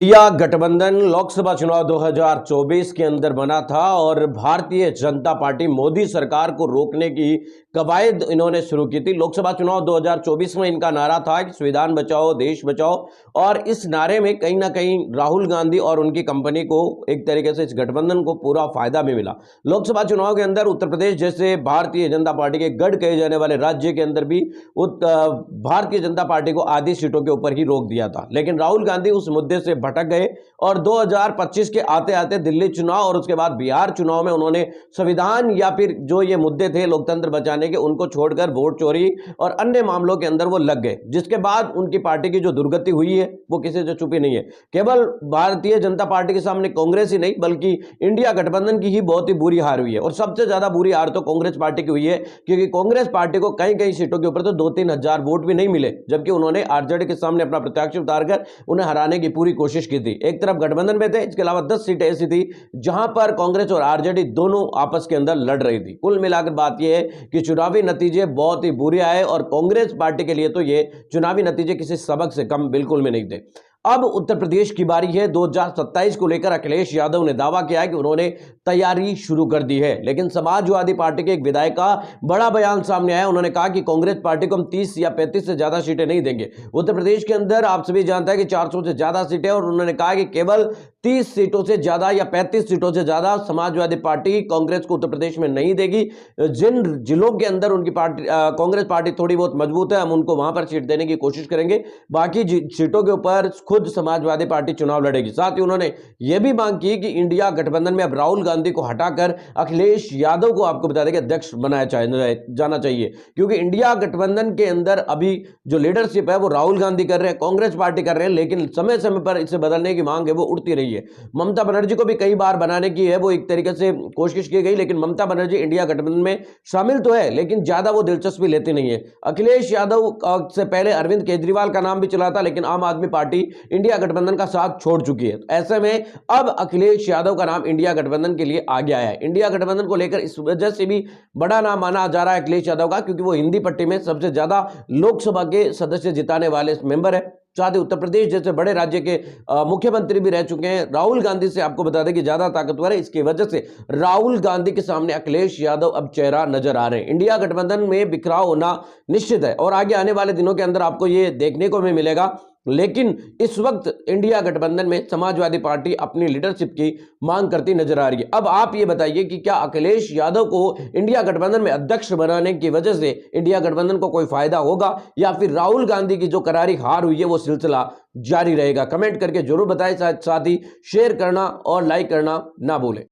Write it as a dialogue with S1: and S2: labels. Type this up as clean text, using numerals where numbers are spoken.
S1: India गठबंधन लोकसभा चुनाव 2024 के अंदर बना था और भारतीय जनता पार्टी मोदी सरकार को रोकने की कवायद इन्होंने शुरू की थी। लोकसभा चुनाव 2024 में इनका नारा था कि संविधान बचाओ देश बचाओ, और इस नारे में कहीं ना कहीं राहुल गांधी और उनकी कंपनी को एक तरीके से इस गठबंधन को पूरा फायदा भी मिला। लोकसभा चुनाव के अंदर उत्तर प्रदेश जैसे भारतीय जनता पार्टी के गढ़ कहे जाने वाले राज्य के अंदर भी भारतीय जनता पार्टी को आधी सीटों के ऊपर ही रोक दिया था, लेकिन राहुल गांधी उस मुद्दे से भटक गए और 2025 के आते आते दिल्ली चुनाव और उसके बाद बिहार चुनाव में उन्होंने संविधान या फिर जो ये मुद्दे थे लोकतंत्र बचाने के उनको छोड़कर वोट चोरी और अन्य मामलों के अंदर वो लग गए, जिसके बाद उनकी पार्टी की जो दुर्गति हुई है वो किसी से छुपी नहीं है। केवल भारतीय जनता पार्टी के सामने कांग्रेस ही नहीं बल्कि इंडिया गठबंधन की ही बहुत ही बुरी हार हुई है, और सबसे ज्यादा बुरी हार तो कांग्रेस पार्टी की हुई है, क्योंकि कांग्रेस पार्टी को कई कई सीटों के ऊपर तो 2-3 हजार वोट भी नहीं मिले, जबकि उन्होंने आरजेडी के सामने अपना प्रत्याशी उतारकर उन्हें हराने की पूरी कोशिश की थी। एक तरफ गठबंधन में थे, इसके अलावा 10 सीटें ऐसी थी जहां पर कांग्रेस और आरजेडी दोनों आपस के अंदर लड़ रही थी। कुल मिलाकर बात यह है कि चुनावी नतीजे बहुत ही बुरे आए और कांग्रेस पार्टी के लिए तो ये चुनावी नतीजे किसी सबक से कम बिल्कुल में नहीं थे। अब उत्तर प्रदेश की बारी है। 2027 को लेकर अखिलेश यादव ने दावा किया है कि उन्होंने तैयारी शुरू कर दी है, लेकिन समाजवादी पार्टी के एक विधायक का बड़ा बयान सामने आया। उन्होंने कहा कि कांग्रेस पार्टी को हम 30 या 35 से ज्यादा सीटें नहीं देंगे। उत्तर प्रदेश के अंदर आप सभी जानते हैं कि 400 से ज्यादा सीटें, और उन्होंने कहा कि केवल 30 सीटों से ज्यादा या 35 सीटों से ज्यादा समाजवादी पार्टी कांग्रेस को उत्तर प्रदेश में नहीं देगी। जिन जिलों के अंदर उनकी पार्टी कांग्रेस पार्टी थोड़ी बहुत मजबूत है, हम उनको वहां पर सीट देने की कोशिश करेंगे। बाकी सीटों के ऊपर खुद समाजवादी पार्टी चुनाव लड़ेगी। साथ ही उन्होंने यह भी मांग की कि इंडिया गठबंधन में अब राहुल गांधी को हटाकर अखिलेश यादव को आपको बता दें कि अध्यक्ष बनाया जाना चाहिए, क्योंकि इंडिया गठबंधन के अंदर अभी जो लीडरशिप है वो राहुल गांधी कर रहे हैं, कांग्रेस पार्टी कर रहे हैं, लेकिन समय समय पर इसे बदलने की मांग है वो उठती रही है। ममता बनर्जी को भी कई बार बनाने की है वो एक तरीके से कोशिश की गई, लेकिन ममता बनर्जी इंडिया गठबंधन में शामिल तो है लेकिन ज्यादा वो दिलचस्पी लेती नहीं है। अखिलेश यादव से पहले अरविंद केजरीवाल का नाम भी चला था, लेकिन आम आदमी पार्टी इंडिया गठबंधन का साथ छोड़ चुकी है। ऐसे में अब अखिलेश यादव का नाम इंडिया गठबंधन के लिए आ गया है। इंडिया गठबंधन को लेकर इस वजह से भी बड़ा नाम माना जा रहा है अखिलेश यादव का, क्योंकि वो हिंदी पट्टी में सबसे ज्यादा लोकसभा के सदस्य जिताने वाले मेंबर है। साथ ही उत्तर प्रदेश जैसे बड़े राज्य के मुख्यमंत्री भी रह चुके हैं। राहुल गांधी से आपको बता दें कि ज्यादा ताकतवर है, इसकी वजह से राहुल गांधी के सामने अखिलेश यादव अब चेहरा नजर आ रहे हैं। इंडिया गठबंधन में बिखराव होना निश्चित है और आगे आने वाले दिनों के अंदर आपको ये देखने को भी मिलेगा, लेकिन इस वक्त इंडिया गठबंधन में समाजवादी पार्टी अपनी लीडरशिप की मांग करती नजर आ रही है। अब आप ये बताइए कि क्या अखिलेश यादव को इंडिया गठबंधन में अध्यक्ष बनाने की वजह से इंडिया गठबंधन को कोई फायदा होगा, या फिर राहुल गांधी की जो करारी हार हुई है वो सिलसिला जारी रहेगा? कमेंट करके जरूर बताएं। साथ ही शेयर करना और लाइक करना ना भूलें।